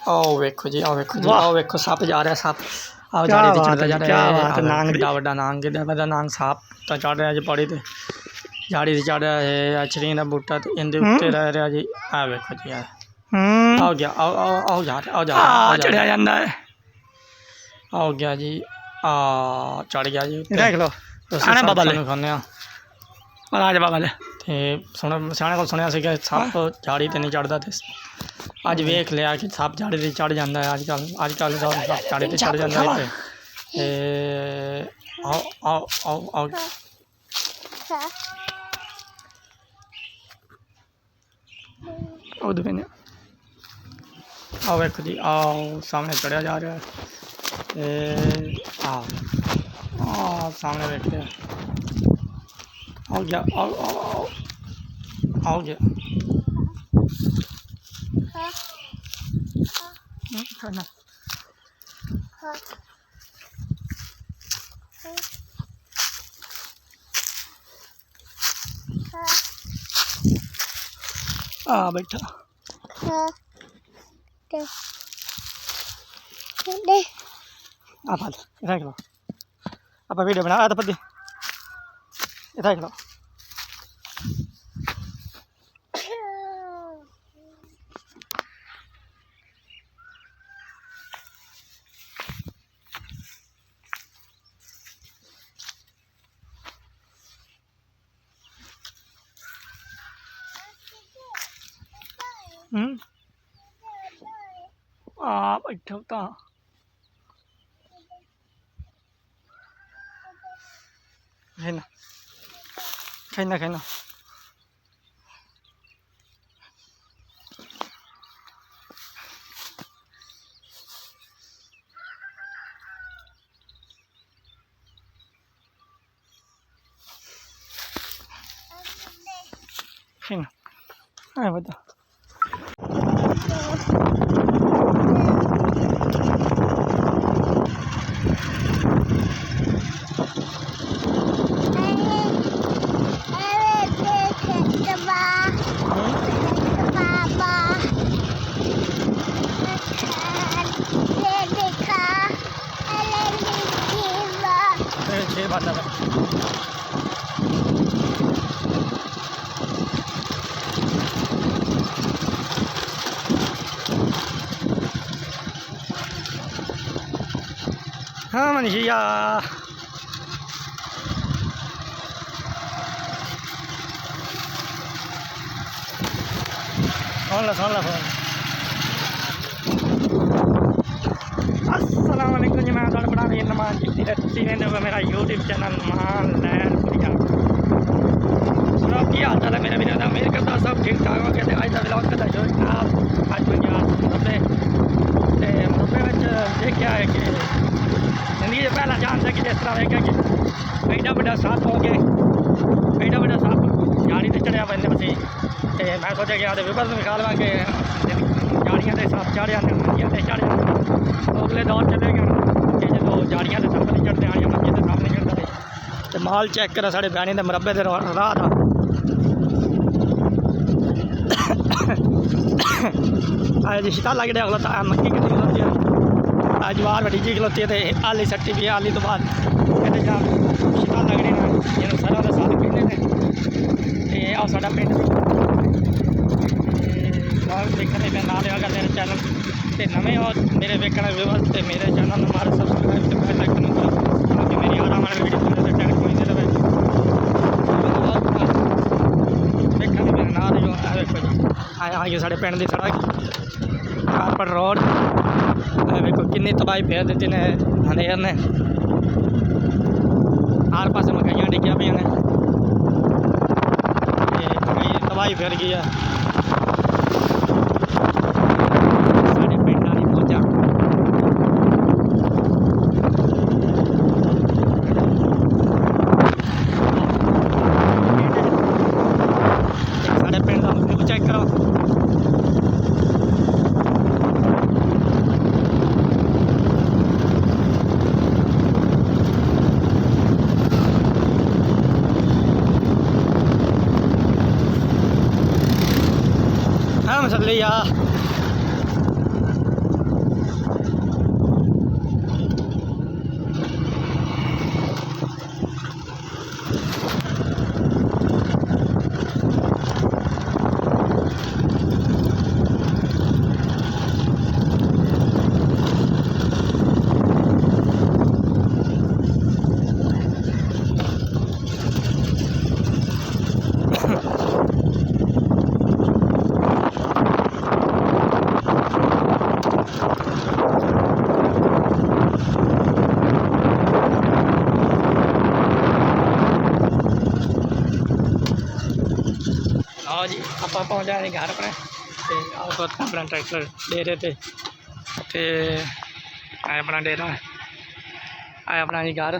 आओ वेखो जी, आओ वेखो जी, वाह। आओ वेखो सप जा रहा है सप। आओ क्या झाड़ी ते बात चढ़दा है, जा क्या रहा बात है, है नांग दी। किड्डा वड्डा नांग सप तो चढ़ रहा है जी पौड़ी ते। झाड़ी ते चढ़ रहा है अचरी दा बूटा ते इंदे उत्ते रह रहा जी। आ वेखो जी आओ गया, आओ आओ आओ जा रहा, आओ जा रहा, आओ जा चढ़िया रहा। जाता है। आओ गया जी, आ चढ़ गया जी उत्ते। देख लो तुसीं आने सप बाबा ले तुहानूं खाने आ राज बाबा ले। ते सुनो सियाणे कोल सुनिया सी कि सप झाड़ी ते नहीं चढ़दा ते अज वेख लिया कि सप झाड़ी ते चढ़ जांदा है। अजकल तो सप झाड़ी ते चढ़ जांदा है ते आओ आओ आओ आओ ਉਹ ਦੁਕਾਨੇ आओ वेखो जी, आओ सामने चढ़िया जा रहा है। आओ आओ सामने बैठे आओ गया, आओ आओ आओ आओ गया। ਖਾਣਾ ਆ ਬੈਠਾ ਆ ਫੜ ਇਧਰ ਖਲੋ ਆਪਾਂ ਵੀਡੀਓ ਬਣਾ ਆ ਤਾਂ ਪੱਦੀ ਇਧਰ ਖਲੋ ਆ ਬੈਠਾ ਤਾਂ ਖਾਣਾ ਖਾਣਾ ਖਾਣਾ खाना आ बता छः बात है हाँ मनीषिया सुन ला फोन अस्सलाम वालेकुम जी। मैं थोड़ा बड़ा रही नमान जी तुम रहते मेरा यूट्यूब चैनल मान लैन सुनो की हाल चाल है मेरा भी रहता मेरे करता सब ठीक ठाक हो गया। अज का ब्लॉग करता जो आप अज मुरब्बे मुरब्बे देखा है कि जिंदगी से पहला जानता कि जिस तरह देखा कि एडा बड़ा सप हो गया एडा बड़ा सप झाड़ी से चढ़िया पैंदे बसी तो मैं सोचा कि विभर में खा लवा कि झाड़ियाँ से सप चढ़ जाते मंजियां से चढ़ जाते तो अगले दौर चले गए कि जो झाड़ियाँ से सप नहीं चढ़ते हैं या मंजियां से सप नहीं चढ़ते तो माल चेक करा साढ़े बैनी के मुरब्बे से राह था अज शिता लग रहा खलोता मक्की कितनी खलोती है जवार बड़ी जी खलोती है तो आली सट्टी भी आली तो बाद कहते शिता लग रही ना जिन्होंने सरों का साग कहते हैं आओ साडा पिंड देखने में ना लिया मेरे चैनल ते नवे और मेरे वेखने व्यूअर्स ते मेरे चैनल हमारे सब्सक्राइब ते बेल आइकन दबाओ ताकि मेरी आने वाली वीडियो मेरे चैनल को मिलती रहे। देखने में ना रही देखो जी आया ये साढ़े पिंड की सड़क कारपट रोड देखो कितनी तबाही फेर दी ने अंधेर ने हर पास मकाइयां डिगिया पे ने तबाही फेर गई है। साढ़े पिंड वाली पहुंचा साढ़े पिंड का व्यू चेक करो आओ जी आप पहुँच जाए घर अपने ते आओ तो अपना ट्रैक्टर डेरे ते आए अपना डेरा आए अपना जी घर